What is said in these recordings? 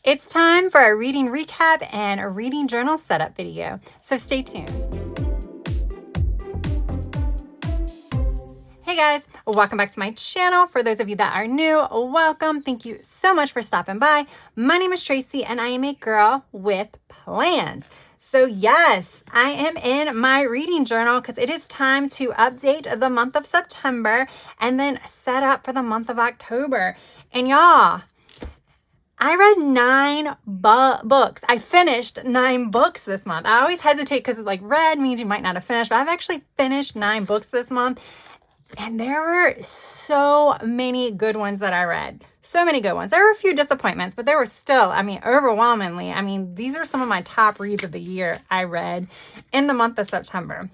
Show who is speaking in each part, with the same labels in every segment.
Speaker 1: It's time for a reading recap and a reading journal setup video, so stay tuned. Hey guys, welcome back to my channel. For those of you that are new, welcome. Thank you so much for stopping by. My name is Tracy and I am a girl with plans. So yes, I am in my reading journal because it is time to update the month of September and then set up for the month of October. And y'all, I read 9 books. I finished 9 books this month. I always hesitate because like read means you might not have finished, but I've actually finished 9 books this month. And there were so many good ones that I read. So many good ones. There were a few disappointments, but there were still, overwhelmingly. These are some of my top reads of the year I read in the month of September.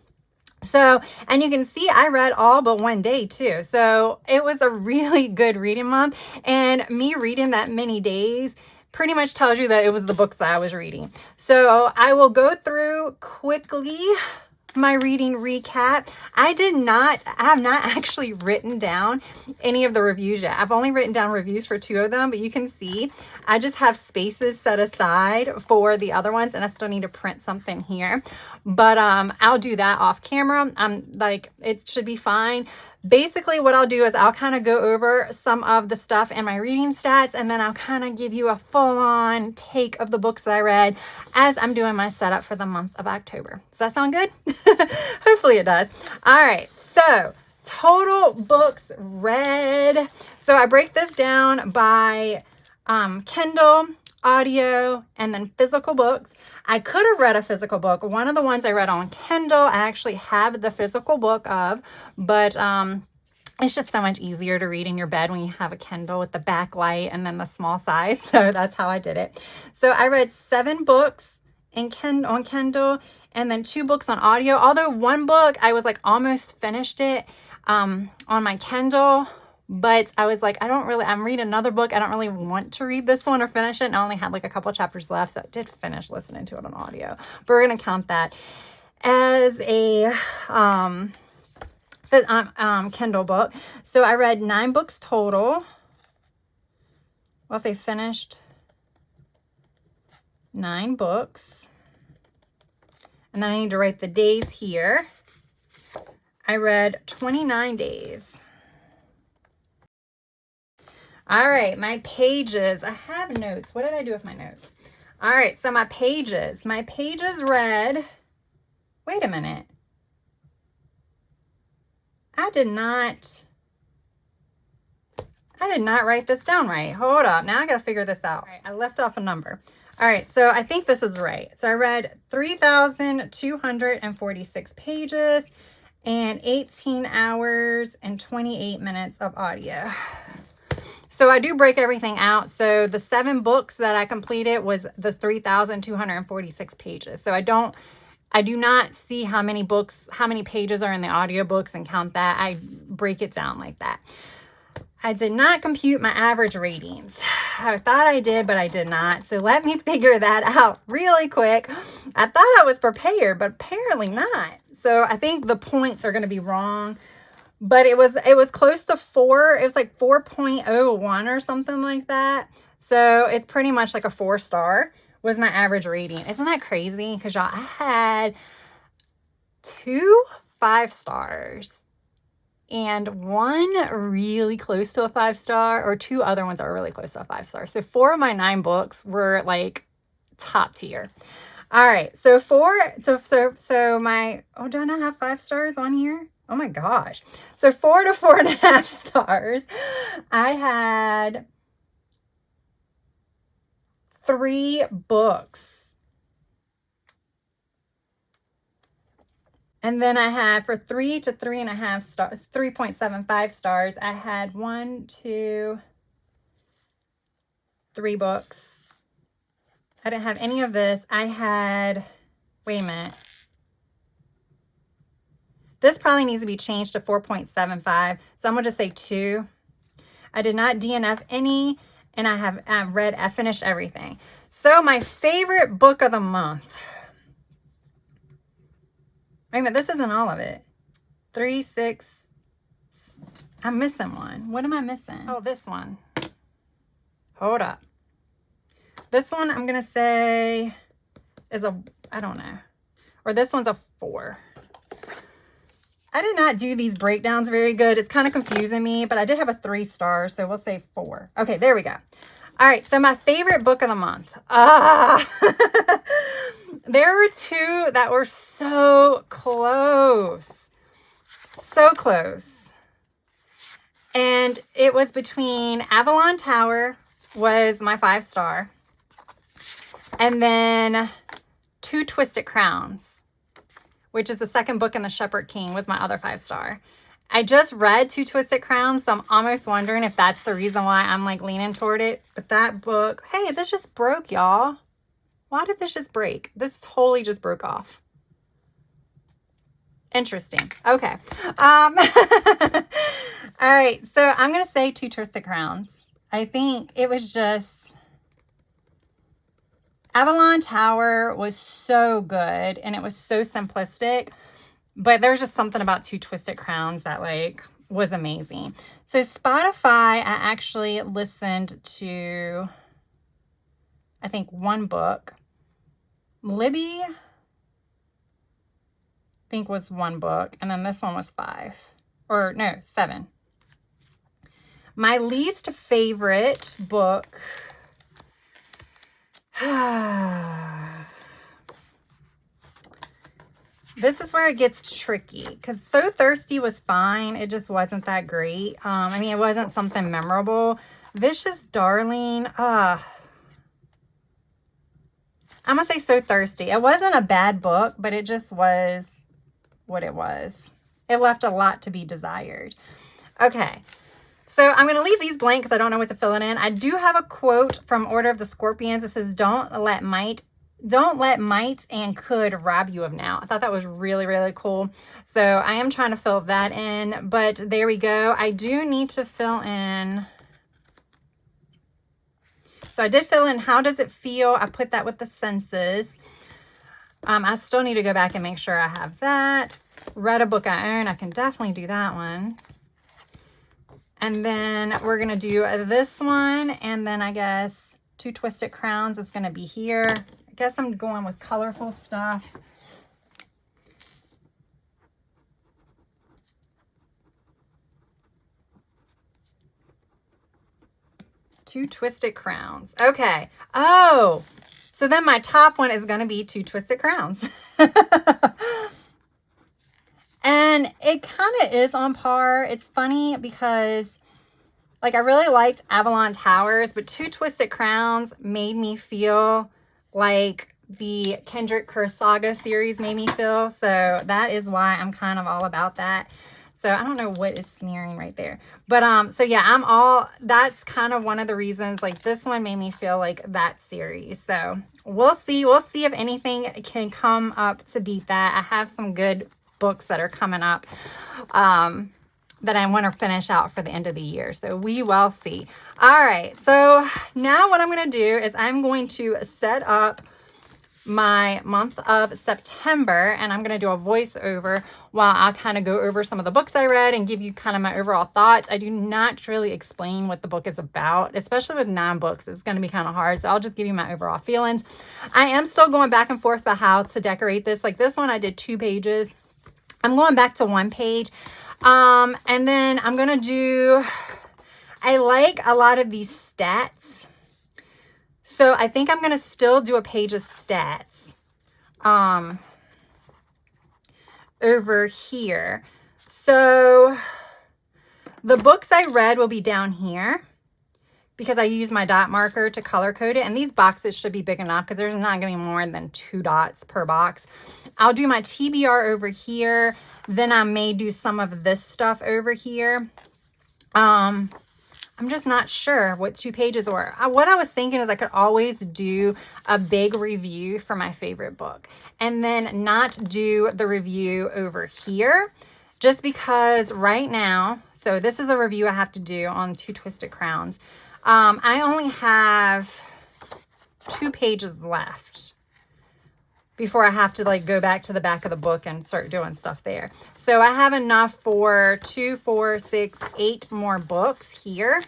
Speaker 1: So, and you can see I read all but one day too. So it was a really good reading month, and me reading that many days pretty much tells you that it was the books that I was reading. So I will go through quickly my reading recap. I have not actually written down any of the reviews yet. I've only written down reviews for 2 of them, but you can see I just have spaces set aside for the other ones, and I still need to print something here. But I'll do that off camera. It should be fine. Basically, what I'll do is I'll kind of go over some of the stuff in my reading stats, and then I'll kind of give you a full-on take of the books that I read as I'm doing my setup for the month of October. Does that sound good? Hopefully it does. All right, so total books read. So I break this down by Kindle, audio, and then physical books. I could have read a physical book. One of the ones I read on Kindle, I actually have the physical book of, but it's just so much easier to read in your bed when you have a Kindle with the backlight and then the small size. So that's how I did it. So I read 7 books on Kindle and then 2 books on audio. Although one book, I was like almost finished it on my Kindle. But I was like, I'm reading another book. I don't really want to read this one or finish it. And I only had like a couple chapters left. So I did finish listening to it on audio. But we're going to count that as a Kindle book. So I read 9 books total. I'll say finished 9 books. And then I need to write the days here. I read 29 days. All right, my pages. I have notes. What did I do with my notes? All right, so my pages. My pages read, wait a minute. I did not write this down right. Hold up. Now I got to figure this out. All right, I left off a number. All right, so I think this is right. So I read 3,246 pages and 18 hours and 28 minutes of audio. So I do break everything out. So the 7 books that I completed was the 3,246 pages. So I do not see how many pages are in the audiobooks and count that. I break it down like that. I did not compute my average ratings. I thought I did, but I did not. So let me figure that out really quick. I thought I was prepared, but apparently not. So I think the points are going to be wrong. But it was close to 4. It was like 4.01 or something like that. So it's pretty much like a 4-star was my average rating. Isn't that crazy? Because y'all, I had 2 5-stars and 1 really close to a 5-star, or 2 other ones that were really close to a 5-star. So 4 of my 9 books were like top tier. All right. So my, do I not have 5 stars on here? Oh my gosh. So 4 to 4.5 stars. I had 3 books. And then I had for 3 to 3.5 stars, 3.75 stars, I had 1, 2, 3 books. I didn't have any of this. I had, wait a minute. This probably needs to be changed to 4.75. So I'm going to just say 2. I did not DNF any, and I finished everything. So my favorite book of the month. Wait a minute, this isn't all of it. 3, 6. I'm missing one. What am I missing? Oh, this one. Hold up. This one I'm going to say is I don't know. Or this one's a 4. I did not do these breakdowns very good. It's kind of confusing me, but I did have a 3 stars, so we'll say 4. Okay, there we go. All right, so my favorite book of the month. There were 2 that were so close. So close. And it was between Avalon Tower was my 5 star. And then 2 Twisted Crowns, which is the second book in the Shepherd King, was my other 5 star. I just read 2 Twisted Crowns, so I'm almost wondering if that's the reason why I'm like leaning toward it. But that book, hey, this just broke, y'all. Why did this just break? This totally just broke off. Interesting. Okay. All right, so I'm going to say 2 Twisted Crowns. I think it was just, Avalon Tower was so good and it was so simplistic, but there was just something about 2 Twisted Crowns that like was amazing. So Spotify, I actually listened to, I think, 1 book. Libby, I think, was 1 book, and then this one was 5, or no, 7. My least favorite book, this is where it gets tricky, because So Thirsty was fine. It just wasn't that great. I mean, it wasn't something memorable. Vicious Darling, I'm going to say So Thirsty. It wasn't a bad book, but it just was what it was. It left a lot to be desired. Okay. So I'm going to leave these blank because I don't know what to fill it in. I do have a quote from Order of the Scorpions. It says, don't let might and could rob you of now. I thought that was really, really cool. So I am trying to fill that in, but there we go. I do need to fill in. So I did fill in, how does it feel? I put that with the senses. I still need to go back and make sure I have that. Read a book I own. I can definitely do that one. And then we're going to do this one. And then I guess 2 Twisted Crowns is going to be here. I guess I'm going with colorful stuff. Two Twisted Crowns. Okay. Oh, so then my top one is going to be 2 Twisted Crowns. And it kind of is on par. It's funny because, like, I really liked Avalon Towers, but 2 Twisted Crowns made me feel like the Kendrick Curse Saga series made me feel. So that is why I'm kind of all about that. So I don't know what is smearing right there. But so yeah, that's kind of one of the reasons, like, this one made me feel like that series. So we'll see. We'll see if anything can come up to beat that. I have some good books that are coming up that I want to finish out for the end of the year. So we will see. All right. So now what I'm going to do is I'm going to set up my month of September, and I'm going to do a voiceover while I kind of go over some of the books I read and give you kind of my overall thoughts. I do not really explain what the book is about, especially with 9 books. It's going to be kind of hard. So I'll just give you my overall feelings. I am still going back and forth about how to decorate this. Like this one, I did 2 pages. I'm going back to 1 page. And then I'm going to do, I like a lot of these stats. So I think I'm going to still do a page of stats over here. So the books I read will be down here because I use my dot marker to color code it. And these boxes should be big enough because there's not going to be more than 2 dots per box. I'll do my TBR over here. Then I may do some of this stuff over here. I'm just not sure what 2 pages were. What I was thinking is I could always do a big review for my favorite book and then not do the review over here just because right now, so this is a review I have to do on 2 Twisted Crowns. I only have 2 pages left before I have to like go back to the back of the book and start doing stuff there. So I have enough for 2, 4, 6, 8 more books here.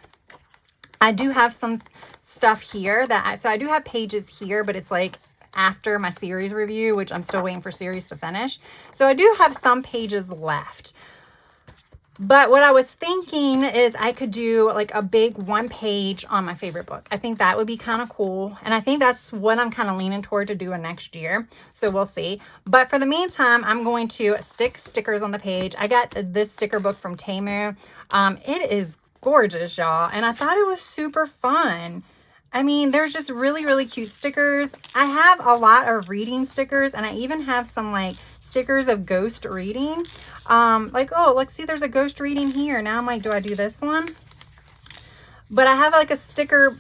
Speaker 1: I do have some stuff here so I do have pages here, but it's like after my series review, which I'm still waiting for series to finish. So I do have some pages left. But what I was thinking is I could do like a big 1 page on my favorite book. I think that would be kind of cool. And I think that's what I'm kind of leaning toward to do next year. So we'll see. But for the meantime, I'm going to stick stickers on the page. I got this sticker book from Temu. It is gorgeous, y'all. And I thought it was super fun. I mean, there's just really, really cute stickers. I have a lot of reading stickers, and I even have some like stickers of ghost reading. Like, oh, look, see, there's a ghost reading here. Now I'm like, do I do this one? But I have like stickers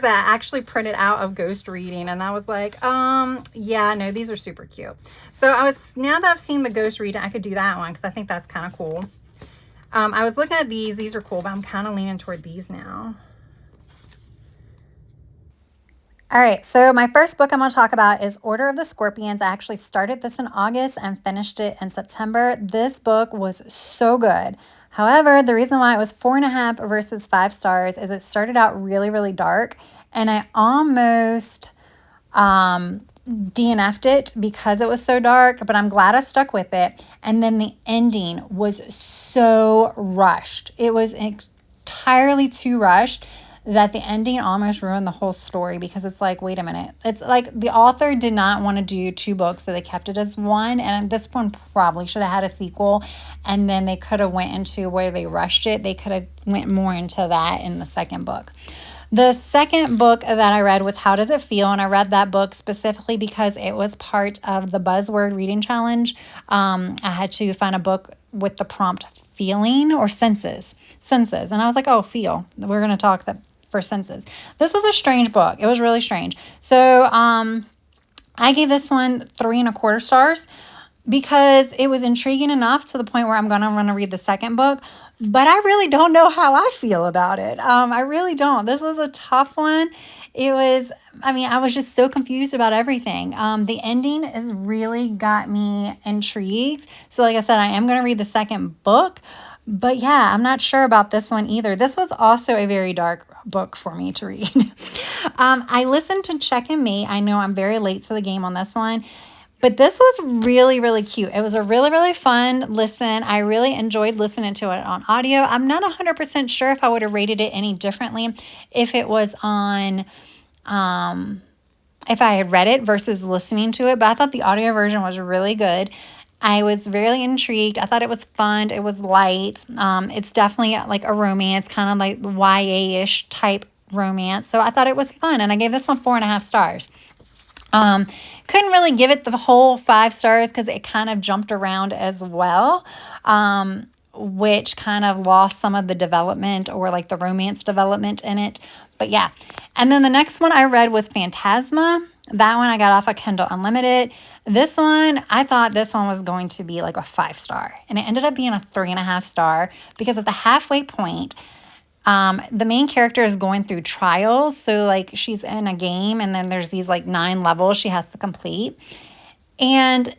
Speaker 1: that I actually printed out of ghost reading, and I was like, yeah, no, these are super cute. So now that I've seen the ghost reading, I could do that one because I think that's kind of cool. I was looking at these are cool, but I'm kind of leaning toward these now. All right, so my first book I'm going to talk about is Order of the Scorpions. I actually started this in August and finished it in September. This book was so good. However, the reason why it was 4.5 versus 5 stars is it started out really, really dark, and I almost DNF'd it because it was so dark, but I'm glad I stuck with it. And then the ending was so rushed. It was entirely too rushed that the ending almost ruined the whole story, because it's like, wait a minute. It's like the author did not want to do 2 books, so they kept it as one. And this one probably should have had a sequel. And then they could have went into where they rushed it. They could have went more into that in the second book. The second book that I read was How Does It Feel? And I read that book specifically because it was part of the Buzzword Reading Challenge. I had to find a book with the prompt feeling or senses. And I was like, oh, feel. We're going to talk for senses. This was a strange book. It was really strange. So I gave this one 3.25 stars because it was intriguing enough to the point where I'm going to want to read the second book. But I really don't know how I feel about it. I really don't. This was a tough one. I was just so confused about everything. The ending has really got me intrigued. So like I said, I am going to read the second book. But yeah, I'm not sure about this one either. This was also a very dark book for me to read. I listened to Check and Mate. I know I'm very late to the game on this one. But this was really, really cute. It was a really, really fun listen. I really enjoyed listening to it on audio. I'm not 100% sure if I would have rated it any differently if it was on, if I had read it versus listening to it. But I thought the audio version was really good. I was really intrigued. I thought it was fun. It was light. It's definitely like a romance, kind of like YA-ish type romance. So I thought it was fun. And I gave this one 4.5 stars. Couldn't really give it the whole 5 stars because it kind of jumped around as well, which kind of lost some of the development or like the romance development in it. But yeah. And then the next one I read was Phantasma. That one I got off of Kindle Unlimited. This one, I thought this one was going to be like a 5 star. And it ended up being a 3.5 star because at the halfway point, the main character is going through trials. So like she's in a game and then there's these like 9 levels she has to complete. And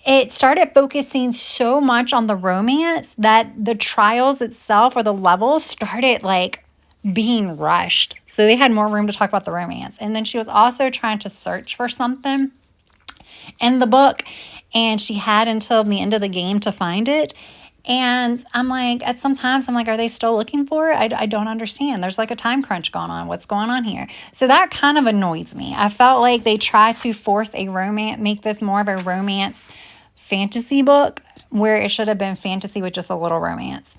Speaker 1: it started focusing so much on the romance that the trials itself or the levels started like being rushed. So they had more room to talk about the romance. And then she was also trying to search for something in the book, and she had until the end of the game to find it. And I'm like, sometimes I'm like, are they still looking for it? I don't understand. There's like a time crunch going on. What's going on here? So that kind of annoys me. I felt like they tried to force a romance, make this more of a romance fantasy book where it should have been fantasy with just a little romance.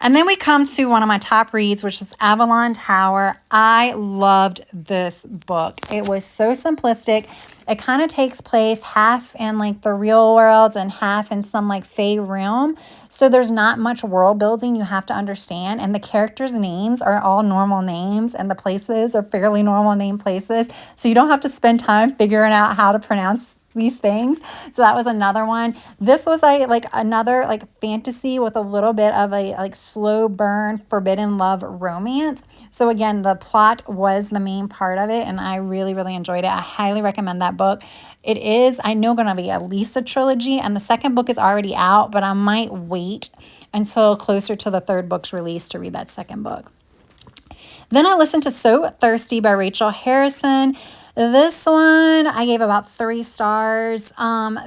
Speaker 1: And then we come to one of my top reads, which is Avalon Tower. I loved this book. It was so simplistic. It kind of takes place half in like the real world and half in some like fae realm. So there's not much world building you have to understand. And the characters' names are all normal names and the places are fairly normal named places. So you don't have to spend time figuring out how to pronounce these things. So that was another one. This was another like fantasy with a little bit of a like slow burn forbidden love romance. So again, the plot was the main part of it and I really, really enjoyed it. I highly recommend that book. It is, I know, going to be at least a trilogy, and the second book is already out, but I might wait until closer to the third book's release to read that second book. Then I listened to So Thirsty by Rachel Harrison. This one I gave about 3 stars.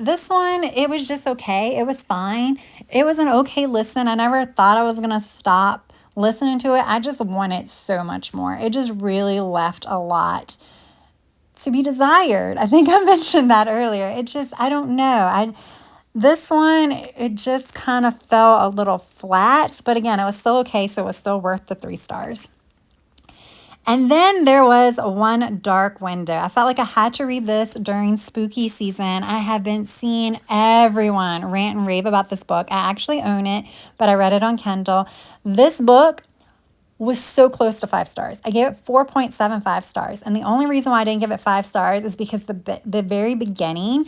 Speaker 1: This one, it was just okay. It was fine. It was an okay listen. I never thought I was going to stop listening to it. I just wanted so much more. It just really left a lot to be desired. I think I mentioned that earlier. It just, I don't know. This one, it just kind of fell a little flat, but again, it was still okay, so it was still worth the 3 stars. And then there was One Dark Window. I felt like I had to read this during spooky season. I have been seeing everyone rant and rave about this book. I actually own it, but I read it on Kindle. This book was so close to 5 stars. I gave it 4.75 stars. And the only reason why I didn't give it 5 stars is because the very beginning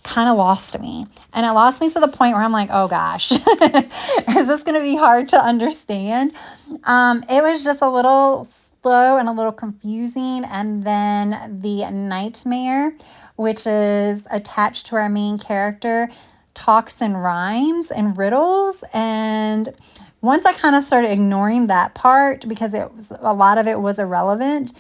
Speaker 1: kind of lost me. And it lost me to the point where I'm like, oh gosh, is this going to be hard to understand? It was just a little slow and a little confusing. And then the nightmare, which is attached to our main character, talks in rhymes and riddles. And once I kind of started ignoring that part because a lot of it was irrelevant,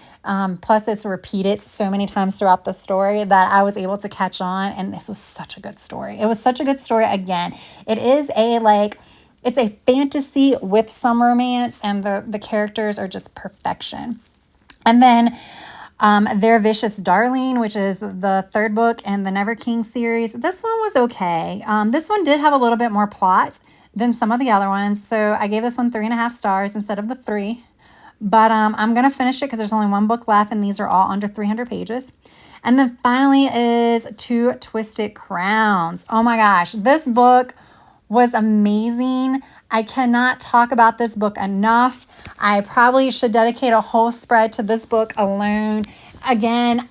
Speaker 1: plus it's repeated so many times throughout the story that I was able to catch on, and this was such a good story. It was such a good story. Again, it's a fantasy with some romance, and the characters are just perfection. And then Their Vicious Darling, which is the 3rd book in the Never King series. This one was okay. This one did have a little bit more plot than some of the other ones. So I gave this one 3.5 stars instead of the 3. But I'm going to finish it because there's only 1 book left, and these are all under 300 pages. And then finally is Two Twisted Crowns. Oh my gosh, this book was amazing. I cannot talk about this book enough. I probably should dedicate a whole spread to this book alone. Again,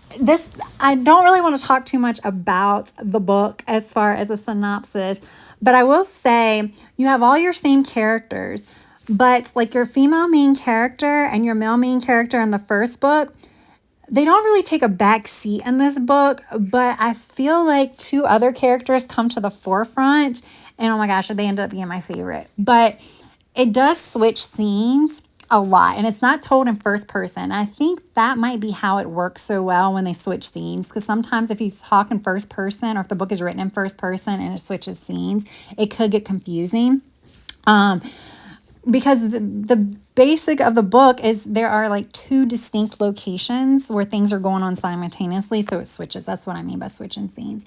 Speaker 1: I don't really want to talk too much about the book as far as a synopsis, but I will say you have all your same characters, but like your female main character and your male main character in the first book, they don't really take a back seat in this book, but I feel like 2 other characters come to the forefront, and oh my gosh, they ended up being my favorite. But it does switch scenes a lot, and it's not told in first person. I think that might be how it works so well when they switch scenes, because sometimes if you talk in first person, or if the book is written in first person and it switches scenes, it could get confusing. Because the basic of the book is there are like 2 distinct locations where things are going on simultaneously, so it switches. That's what I mean by switching scenes.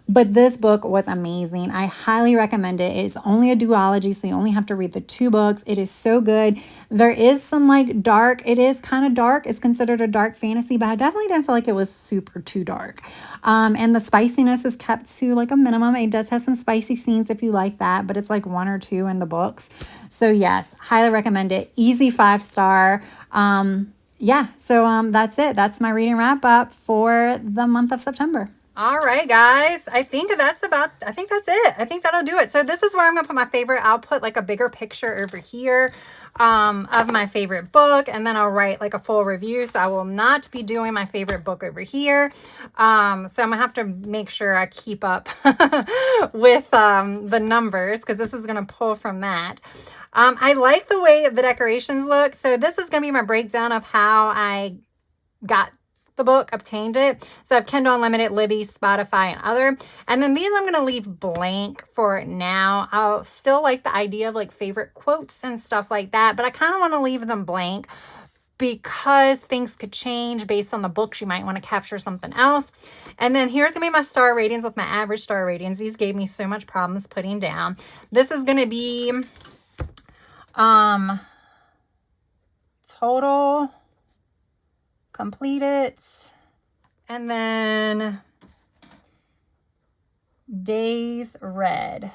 Speaker 1: But this book was amazing. I highly recommend it. It's only a duology, so you only have to read the 2 books. It is so good. There is some like dark. It is kind of dark. It's considered a dark fantasy, but I definitely didn't feel like it was super too dark. And the spiciness is kept to like a minimum. It does have some spicy scenes if you like that, but it's like 1 or 2 in the books. So yes, highly recommend it. Easy 5 star. Yeah, so that's it. That's my reading wrap up for the month of September. All right, guys. I think that's it. I think that'll do it. So this is where I'm going to put my favorite. I'll put like a bigger picture over here of my favorite book, and then I'll write like a full review. So I will not be doing my favorite book over here. So I'm gonna have to make sure I keep up with the numbers, because this is going to pull from that. I like the way the decorations look. So this is going to be my breakdown of how I got the book, obtained it. So I have Kindle Unlimited, Libby, Spotify, and other. And then these I'm going to leave blank for now. I'll still like the idea of like favorite quotes and stuff like that, but I kind of want to leave them blank because things could change based on the books. You might want to capture something else. And then here's going to be my star ratings with my average star ratings. These gave me so much problems putting down. This is going to be total completed, and then days read.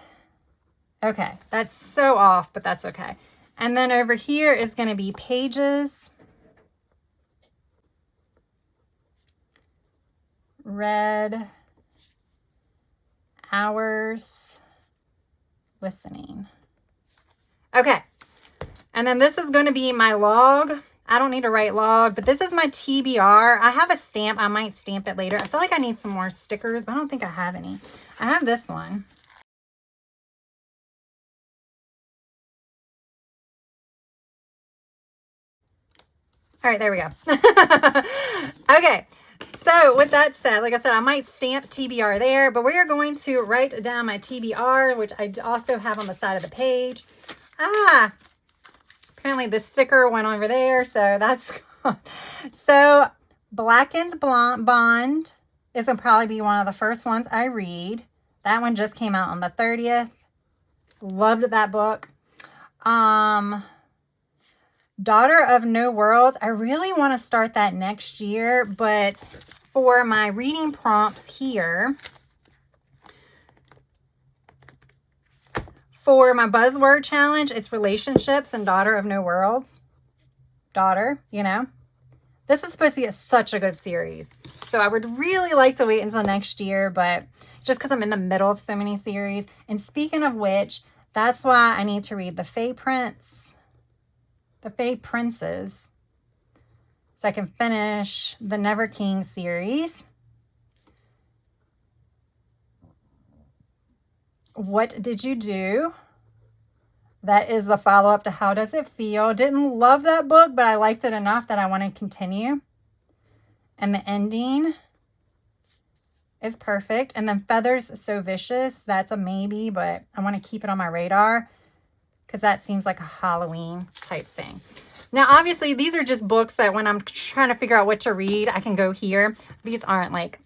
Speaker 1: Okay, that's so off, but that's okay. And then over here is going to be pages read, hours listening. Okay, and then this is going to be my log. I don't need to write log, but this is my TBR. I have a stamp. I might stamp it later. I feel like I need some more stickers, but I don't think I have any. I have this one. All right, there we go. Okay. So with that said, like I said, I might stamp TBR there, but we are going to write down my TBR, which I also have on the side of the page. Apparently the sticker went over there, so that's gone. So Blackened Bond is going to probably be one of the first ones I read. That one just came out on the 30th. Loved that book. Daughter of No Worlds. I really want to start that next year, but for my reading prompts here, for my buzzword challenge, it's relationships and Daughter of No Worlds. Daughter, you know. This is supposed to be such a good series. So I would really like to wait until next year, but just because I'm in the middle of so many series. And speaking of which, that's why I need to read The Fae Prince, The Fae Princes, so I can finish the Never King series. What Did You Do? That is the follow-up to How Does It Feel? Didn't love that book, but I liked it enough that I want to continue. And the ending is perfect. And then Feathers So Vicious. That's a maybe, but I want to keep it on my radar because that seems like a Halloween type thing. Now, obviously, these are just books that when I'm trying to figure out what to read, I can go here. These aren't like,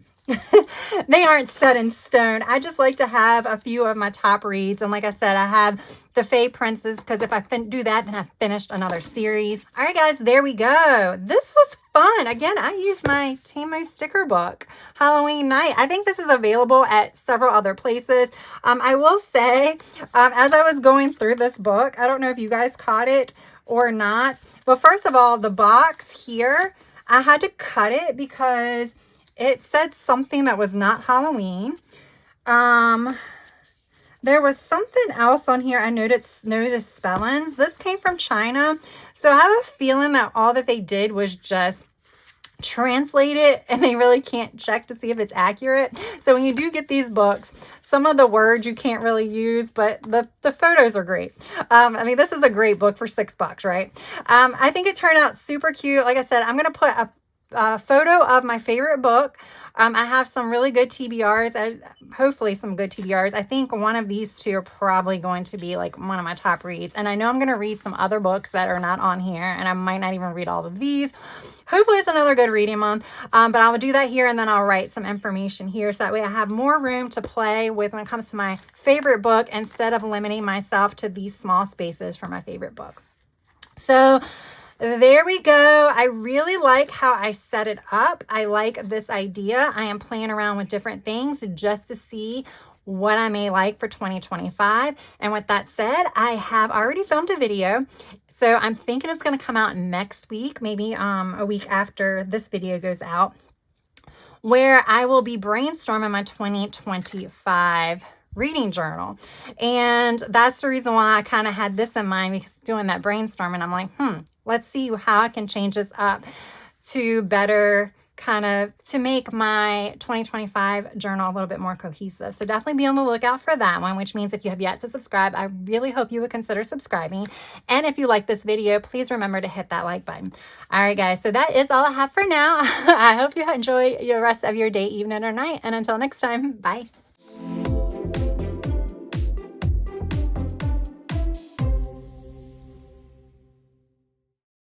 Speaker 1: they aren't set in stone. I just like to have a few of my top reads. And like I said, I have The Fae Princes because if I do that, then I've finished another series. All right, guys, there we go. This was fun. Again, I used my Timo sticker book, Halloween Night. I think this is available at several other places. I will say, as I was going through this book, I don't know if you guys caught it or not. But first of all, the box here, I had to cut it because it said something that was not Halloween. There was something else on here. I noticed spellings. This came from China. So I have a feeling that all that they did was just translate it and they really can't check to see if it's accurate. So when you do get these books, some of the words you can't really use, but the photos are great. I mean, this is a great book for $6, right? I think it turned out super cute. Like I said, I'm going to put a photo of my favorite book. I have some really good TBRs, hopefully some good TBRs. I think one of these two are probably going to be like one of my top reads. And I know I'm going to read some other books that are not on here, and I might not even read all of these. Hopefully it's another good reading month, but I will do that here, and then I'll write some information here so that way I have more room to play with when it comes to my favorite book instead of limiting myself to these small spaces for my favorite book. So there we go. I really like how I set it up. I like this idea. I am playing around with different things just to see what I may like for 2025. And with that said, I have already filmed a video. So I'm thinking it's going to come out next week, maybe a week after this video goes out, where I will be brainstorming my 2025 reading journal. And that's the reason why I kind of had this in mind, because doing that brainstorming, I'm like, let's see how I can change this up to better to make my 2025 journal a little bit more cohesive. So definitely be on the lookout for that one, which means if you have yet to subscribe, I really hope you would consider subscribing. And if you like this video, please remember to hit that like button. All right, guys, so that is all I have for now. I hope you enjoy the rest of your day, evening, or night. And until next time, bye.